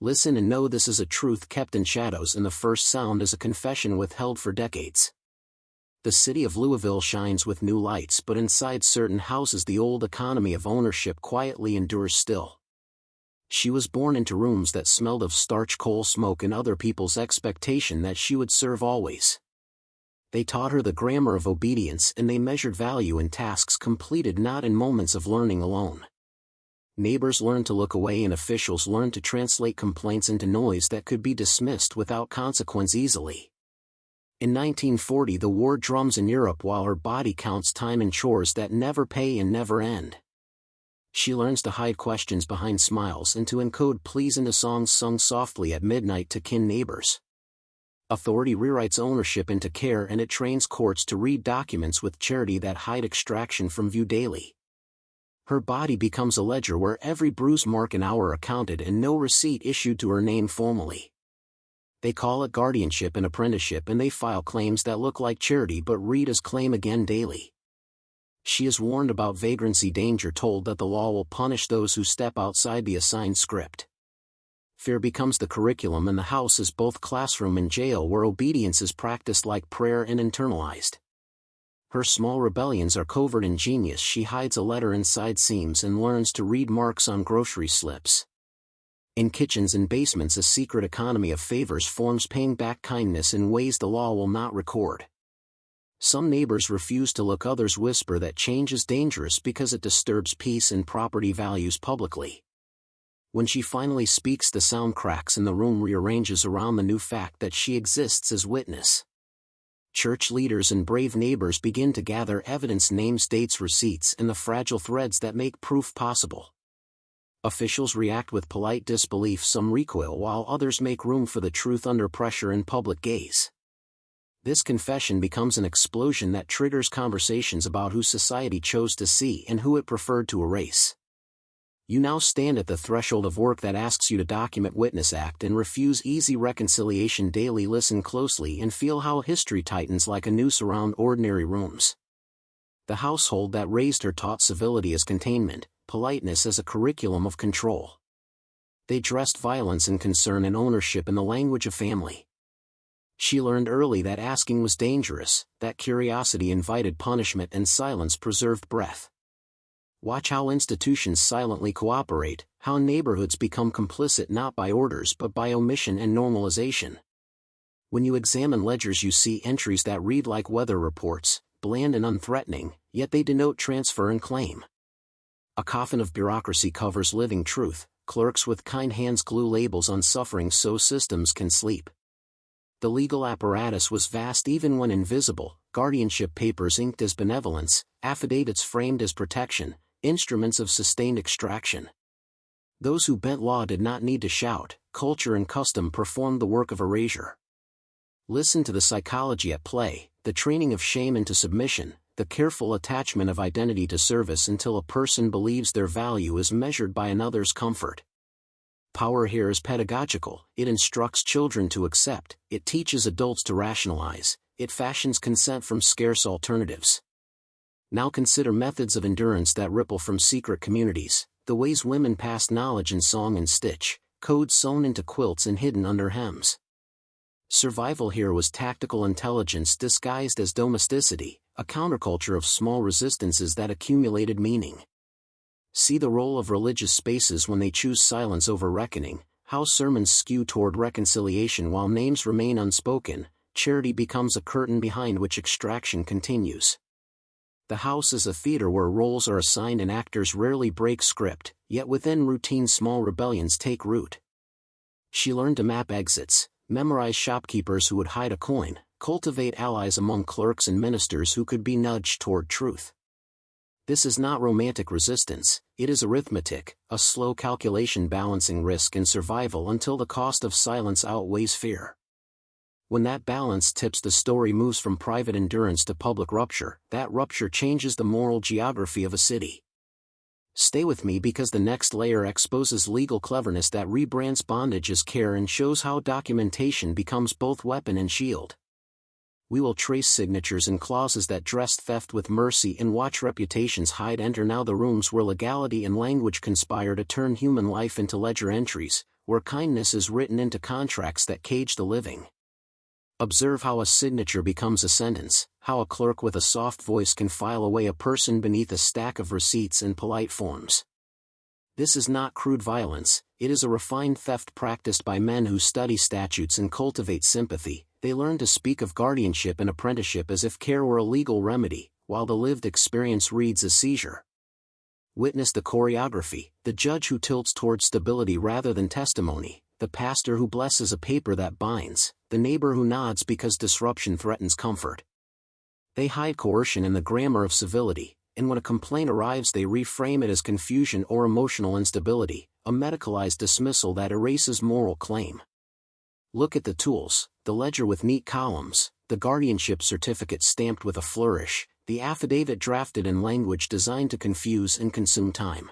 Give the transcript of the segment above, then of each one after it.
Listen and know this is a truth kept in shadows, and the first sound is a confession withheld for decades. The city of Louisville shines with new lights, but inside certain houses the old economy of ownership quietly endures still. She was born into rooms that smelled of starch, coal smoke, and other people's expectation that she would serve always. They taught her the grammar of obedience, and they measured value in tasks completed, not in moments of learning alone. Neighbors learned to look away, and officials learned to translate complaints into noise that could be dismissed without consequence easily. In 1940 the war drums in Europe while her body counts time in chores that never pay and never end. She learns to hide questions behind smiles and to encode pleas into songs sung softly at midnight to kin neighbors. Authority rewrites ownership into care, and it trains courts to read documents with charity that hide extraction from view daily. Her body becomes a ledger where every bruise, mark, and hour are counted, and no receipt issued to her name formally. They call it guardianship and apprenticeship, and they file claims that look like charity but read as claim again daily. She is warned about vagrancy danger, told that the law will punish those who step outside the assigned script. Fear becomes the curriculum, and the house is both classroom and jail where obedience is practiced like prayer and internalized. Her small rebellions are covert ingenious. She hides a letter inside seams and learns to read marks on grocery slips. In kitchens and basements a secret economy of favors forms, paying back kindness in ways the law will not record. Some neighbors refuse to look, others whisper that change is dangerous because it disturbs peace and property values publicly. When she finally speaks, the sound cracks and the room rearranges around the new fact that she exists as witness. Church leaders and brave neighbors begin to gather evidence, names, dates, receipts, and the fragile threads that make proof possible. Officials react with polite disbelief, some recoil, while others make room for the truth under pressure and public gaze. This confession becomes an explosion that triggers conversations about who society chose to see and who it preferred to erase. You now stand at the threshold of work that asks you to document, witness, act, and refuse easy reconciliation daily. Listen closely and feel how history tightens like a noose around ordinary rooms. The household that raised her taught civility as containment, politeness as a curriculum of control. They dressed violence and concern and ownership in the language of family. She learned early that asking was dangerous, that curiosity invited punishment, and silence preserved breath. Watch how institutions silently cooperate, how neighborhoods become complicit not by orders but by omission and normalization. When you examine ledgers you see entries that read like weather reports, bland and unthreatening, yet they denote transfer and claim. A coffin of bureaucracy covers living truth, clerks with kind hands glue labels on suffering so systems can sleep. The legal apparatus was vast even when invisible, guardianship papers inked as benevolence, affidavits framed as protection, instruments of sustained extraction. Those who bent law did not need to shout, culture and custom performed the work of erasure. Listen to the psychology at play, the training of shame into submission, the careful attachment of identity to service until a person believes their value is measured by another's comfort. Power here is pedagogical. It instructs children to accept, it teaches adults to rationalize, it fashions consent from scarce alternatives. Now consider methods of endurance that ripple from secret communities, the ways women passed knowledge in song and stitch, codes sewn into quilts and hidden under hems. Survival here was tactical intelligence disguised as domesticity, a counterculture of small resistances that accumulated meaning. See the role of religious spaces when they choose silence over reckoning, how sermons skew toward reconciliation while names remain unspoken. Charity becomes a curtain behind which extraction continues. The house is a theater where roles are assigned and actors rarely break script, yet within routine small rebellions take root. She learned to map exits, memorize shopkeepers who would hide a coin, cultivate allies among clerks and ministers who could be nudged toward truth. This is not romantic resistance, it is arithmetic, a slow calculation balancing risk and survival until the cost of silence outweighs fear. When that balance tips, the story moves from private endurance to public rupture. That rupture changes the moral geography of a city. Stay with me because the next layer exposes legal cleverness that rebrands bondage as care and shows how documentation becomes both weapon and shield. We will trace signatures and clauses that dress theft with mercy and watch reputations hide. Enter now the rooms where legality and language conspire to turn human life into ledger entries, where kindness is written into contracts that cage the living. Observe how a signature becomes a sentence, how a clerk with a soft voice can file away a person beneath a stack of receipts and polite forms. This is not crude violence, it is a refined theft practiced by men who study statutes and cultivate sympathy. They learn to speak of guardianship and apprenticeship as if care were a legal remedy, while the lived experience reads a seizure. Witness the choreography, the judge who tilts towards stability rather than testimony, the pastor who blesses a paper that binds, the neighbor who nods because disruption threatens comfort. They hide coercion in the grammar of civility, and when a complaint arrives they reframe it as confusion or emotional instability, a medicalized dismissal that erases moral claim. Look at the tools, the ledger with neat columns, the guardianship certificate stamped with a flourish, the affidavit drafted in language designed to confuse and consume time.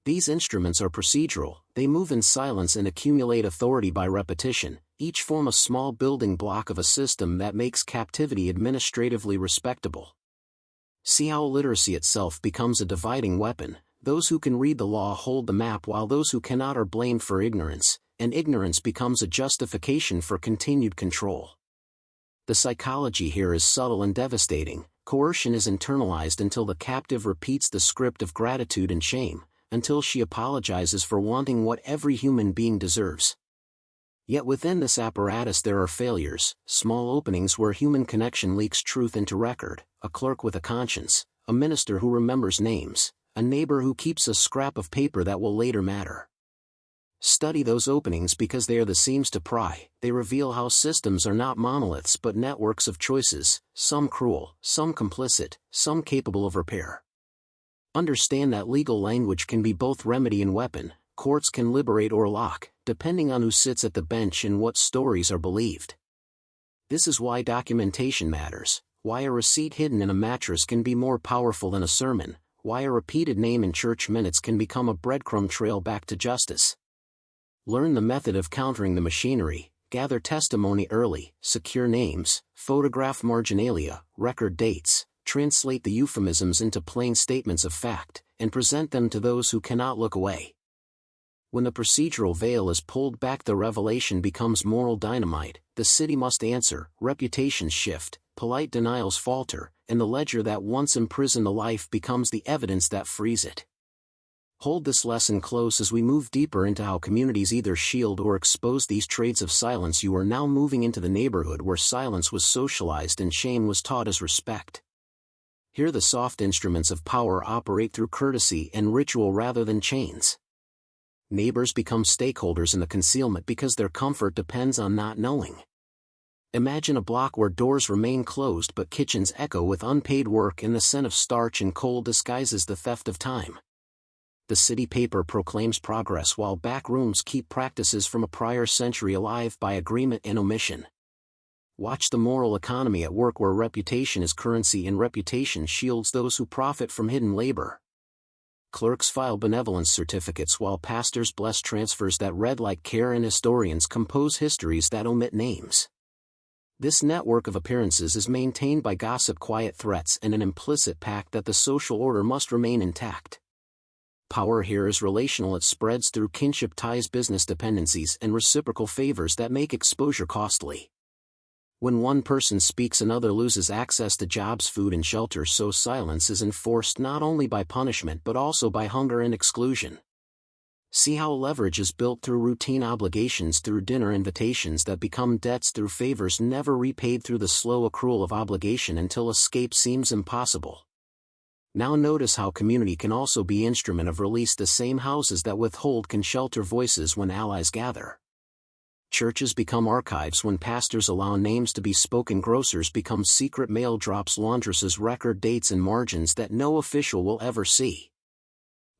These instruments are procedural, they move in silence and accumulate authority by repetition, each form a small building block of a system that makes captivity administratively respectable. See how literacy itself becomes a dividing weapon. Those who can read the law hold the map while those who cannot are blamed for ignorance, and ignorance becomes a justification for continued control. The psychology here is subtle and devastating. Coercion is internalized until the captive repeats the script of gratitude and shame, until she apologizes for wanting what every human being deserves. Yet within this apparatus there are failures, small openings where human connection leaks truth into record, a clerk with a conscience, a minister who remembers names, a neighbor who keeps a scrap of paper that will later matter. Study those openings because they are the seams to pry. They reveal how systems are not monoliths but networks of choices, some cruel, some complicit, some capable of repair. Understand that legal language can be both remedy and weapon. Courts can liberate or lock, depending on who sits at the bench and what stories are believed. This is why documentation matters, why a receipt hidden in a mattress can be more powerful than a sermon, why a repeated name in church minutes can become a breadcrumb trail back to justice. Learn the method of countering the machinery, gather testimony early, secure names, photograph marginalia, record dates, translate the euphemisms into plain statements of fact, and present them to those who cannot look away. When the procedural veil is pulled back, the revelation becomes moral dynamite. The city must answer, reputations shift, polite denials falter, and the ledger that once imprisoned a life becomes the evidence that frees it. Hold this lesson close as we move deeper into how communities either shield or expose these trades of silence. You are now moving into the neighborhood where silence was socialized and shame was taught as respect. Here the soft instruments of power operate through courtesy and ritual rather than chains. Neighbors become stakeholders in the concealment because their comfort depends on not knowing. Imagine a block where doors remain closed but kitchens echo with unpaid work and the scent of starch and coal disguises the theft of time. The city paper proclaims progress while back rooms keep practices from a prior century alive by agreement and omission. Watch the moral economy at work where reputation is currency and reputation shields those who profit from hidden labor. Clerks file benevolence certificates while pastors bless transfers that read like care and historians compose histories that omit names. This network of appearances is maintained by gossip, quiet threats, and an implicit pact that the social order must remain intact. Power here is relational. It spreads through kinship ties, business dependencies, and reciprocal favors that make exposure costly. When one person speaks, another loses access to jobs, food, and shelter, so silence is enforced not only by punishment but also by hunger and exclusion. See how leverage is built through routine obligations, through dinner invitations that become debts, through favors never repaid, through the slow accrual of obligation until escape seems impossible. Now notice how community can also be instrument of release. The same houses that withhold can shelter voices when allies gather. Churches become archives when pastors allow names to be spoken. Grocers become secret mail drops. Laundresses record dates and margins that no official will ever see.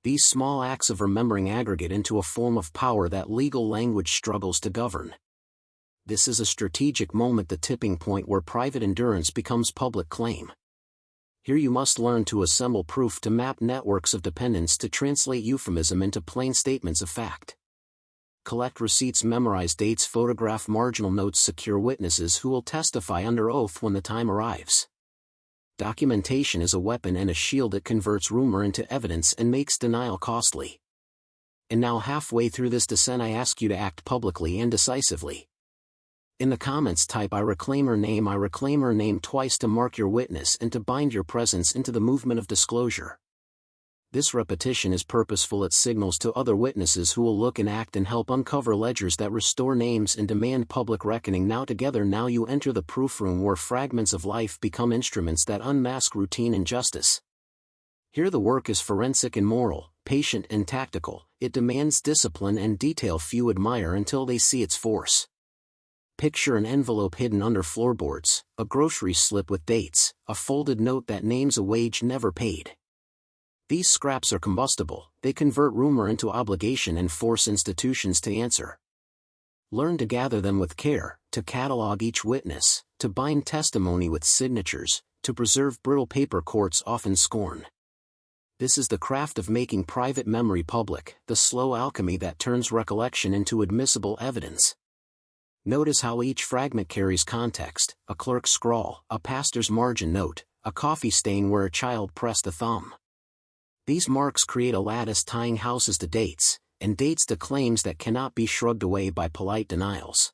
These small acts of remembering aggregate into a form of power that legal language struggles to govern. This is a strategic moment, the tipping point where private endurance becomes public claim. Here you must learn to assemble proof, to map networks of dependence, to translate euphemism into plain statements of fact. Collect receipts, memorize dates, photograph marginal notes, secure witnesses who will testify under oath when the time arrives. Documentation is a weapon and a shield. It converts rumor into evidence and makes denial costly. And now halfway through this descent I ask you to act publicly and decisively. In the comments type I reclaim her name twice to mark your witness and to bind your presence into the movement of disclosure. This repetition is purposeful. It signals to other witnesses who will look and act and help uncover ledgers that restore names and demand public reckoning. Now together you enter the proof room where fragments of life become instruments that unmask routine and justice. Here the work is forensic and moral, patient and tactical. It demands discipline and detail few admire until they see its force. Picture an envelope hidden under floorboards, a grocery slip with dates, a folded note that names a wage never paid. These scraps are combustible. They convert rumor into obligation and force institutions to answer. Learn to gather them with care, to catalog each witness, to bind testimony with signatures, to preserve brittle paper courts often scorn. This is the craft of making private memory public, the slow alchemy that turns recollection into admissible evidence. Notice how each fragment carries context: a clerk's scrawl, a pastor's margin note, a coffee stain where a child pressed a thumb. These marks create a lattice tying houses to dates, and dates to claims that cannot be shrugged away by polite denials.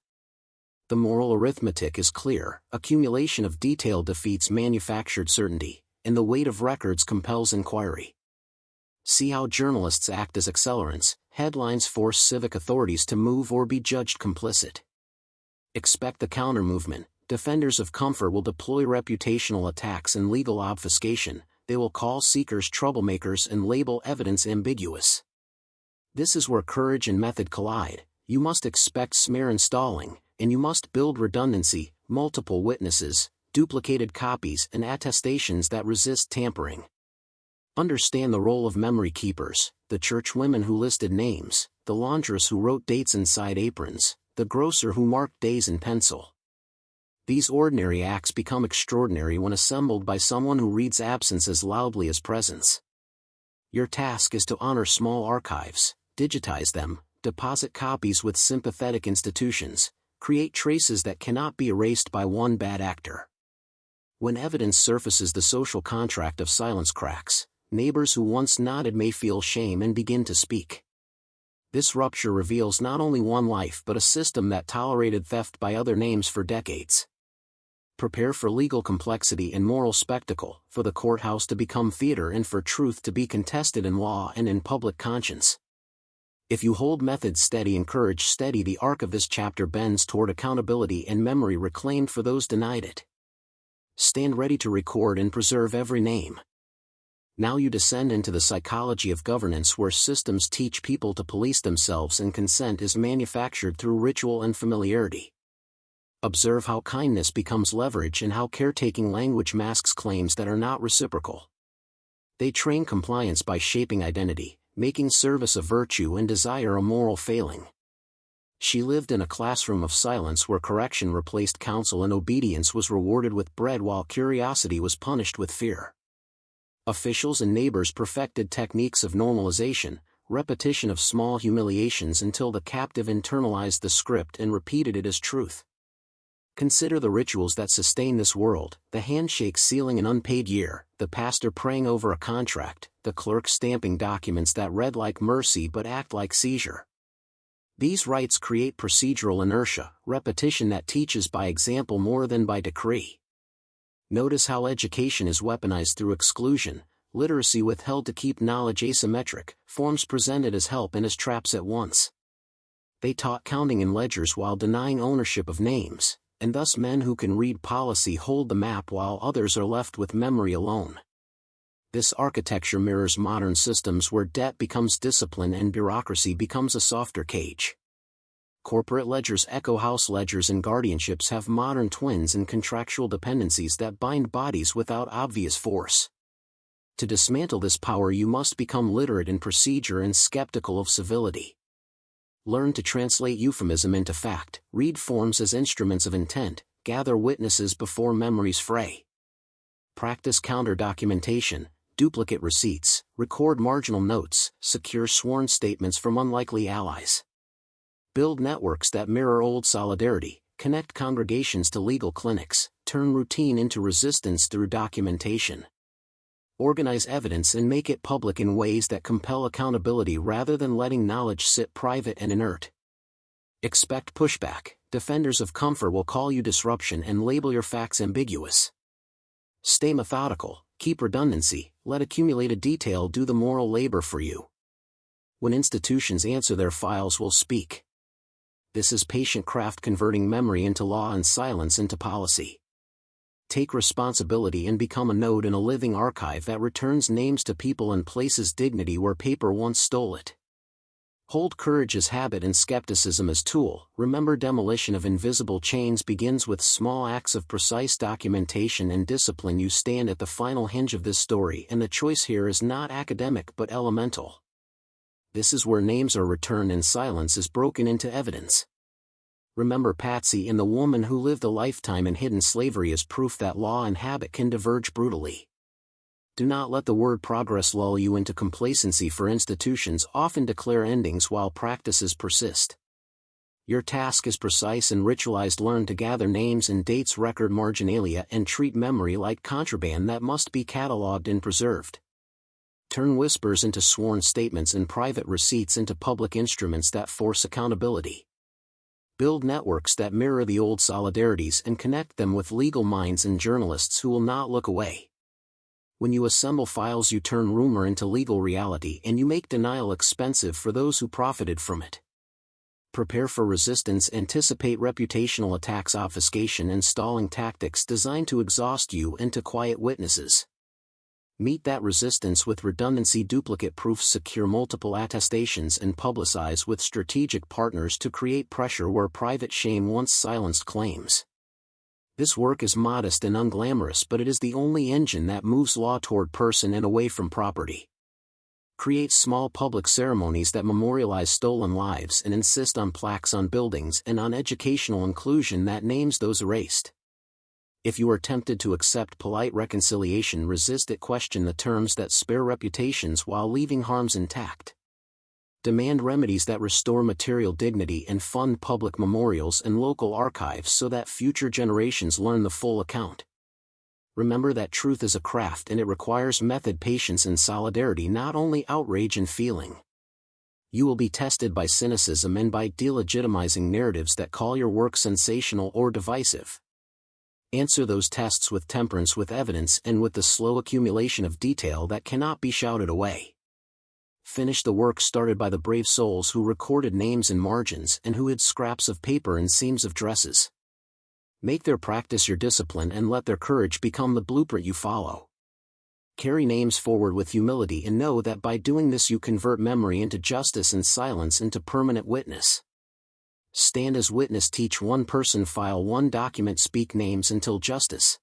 The moral arithmetic is clear: accumulation of detail defeats manufactured certainty, and the weight of records compels inquiry. See how journalists act as accelerants. Headlines force civic authorities to move or be judged complicit. Expect the counter-movement. Defenders of comfort will deploy reputational attacks and legal obfuscation. They will call seekers troublemakers and label evidence ambiguous. This is where courage and method collide. You must expect smear and stalling, and you must build redundancy, multiple witnesses, duplicated copies and attestations that resist tampering. Understand the role of memory keepers: the churchwomen who listed names, the laundress who wrote dates inside aprons, the grocer who marked days in pencil. These ordinary acts become extraordinary when assembled by someone who reads absence as loudly as presence. Your task is to honor small archives, digitize them, deposit copies with sympathetic institutions, create traces that cannot be erased by one bad actor. When evidence surfaces, the social contract of silence cracks. Neighbors who once nodded may feel shame and begin to speak. This rupture reveals not only one life but a system that tolerated theft by other names for decades. Prepare for legal complexity and moral spectacle, for the courthouse to become theater and for truth to be contested in law and in public conscience. If you hold method steady and courage steady, the arc of this chapter bends toward accountability and memory reclaimed for those denied it. Stand ready to record and preserve every name. Now you descend into the psychology of governance, where systems teach people to police themselves and consent is manufactured through ritual and familiarity. Observe how kindness becomes leverage and how caretaking language masks claims that are not reciprocal. They train compliance by shaping identity, making service a virtue and desire a moral failing. She lived in a classroom of silence where correction replaced counsel and obedience was rewarded with bread while curiosity was punished with fear. Officials and neighbors perfected techniques of normalization, repetition of small humiliations until the captive internalized the script and repeated it as truth. Consider the rituals that sustain this world: the handshake sealing an unpaid year, the pastor praying over a contract, the clerk stamping documents that read like mercy but act like seizure. These rites create procedural inertia, repetition that teaches by example more than by decree. Notice how education is weaponized through exclusion, literacy withheld to keep knowledge asymmetric, forms presented as help and as traps at once. They taught counting in ledgers while denying ownership of names, and thus men who can read policy hold the map while others are left with memory alone. This architecture mirrors modern systems where debt becomes discipline and bureaucracy becomes a softer cage. Corporate ledgers echo house ledgers, and guardianships have modern twins and contractual dependencies that bind bodies without obvious force. To dismantle this power, you must become literate in procedure and skeptical of civility. Learn to translate euphemism into fact, read forms as instruments of intent, gather witnesses before memories fray. Practice counter-documentation, duplicate receipts, record marginal notes, secure sworn statements from unlikely allies. Build networks that mirror old solidarity, connect congregations to legal clinics, turn routine into resistance through documentation. Organize evidence and make it public in ways that compel accountability rather than letting knowledge sit private and inert. Expect pushback. Defenders of comfort will call you disruption and label your facts ambiguous. Stay methodical, keep redundancy, let accumulated detail do the moral labor for you. When institutions answer, their files will speak. This is patient craft, converting memory into law and silence into policy. Take responsibility and become a node in a living archive that returns names to people and places dignity where paper once stole it. Hold courage as habit and skepticism as tool. Remember, demolition of invisible chains begins with small acts of precise documentation and discipline. You stand at the final hinge of this story, and the choice here is not academic but elemental. This is where names are returned and silence is broken into evidence. Remember Patsy and the woman who lived a lifetime in hidden slavery as proof that law and habit can diverge brutally. Do not let the word progress lull you into complacency, for institutions often declare endings while practices persist. Your task is precise and ritualized. Learn to gather names and dates, record marginalia, and treat memory like contraband that must be cataloged and preserved. Turn whispers into sworn statements and private receipts into public instruments that force accountability. Build networks that mirror the old solidarities and connect them with legal minds and journalists who will not look away. When you assemble files, you turn rumor into legal reality, and you make denial expensive for those who profited from it. Prepare for resistance. Anticipate reputational attacks, obfuscation, and stalling tactics designed to exhaust you and to quiet witnesses. Meet that resistance with redundancy, duplicate proofs, secure multiple attestations, and publicize with strategic partners to create pressure where private shame once silenced claims. This work is modest and unglamorous, but it is the only engine that moves law toward person and away from property. Create small public ceremonies that memorialize stolen lives and insist on plaques on buildings and on educational inclusion that names those erased. If you are tempted to accept polite reconciliation, resist it. Question the terms that spare reputations while leaving harms intact. Demand remedies that restore material dignity and fund public memorials and local archives so that future generations learn the full account. Remember that truth is a craft, and it requires method, patience, and solidarity, not only outrage and feeling. You will be tested by cynicism and by delegitimizing narratives that call your work sensational or divisive. Answer those tests with temperance, with evidence, and with the slow accumulation of detail that cannot be shouted away. Finish the work started by the brave souls who recorded names in margins and who hid scraps of paper and seams of dresses. Make their practice your discipline and let their courage become the blueprint you follow. Carry names forward with humility and know that by doing this you convert memory into justice and silence into permanent witness. Stand as witness, teach one person, file one document, speak names until justice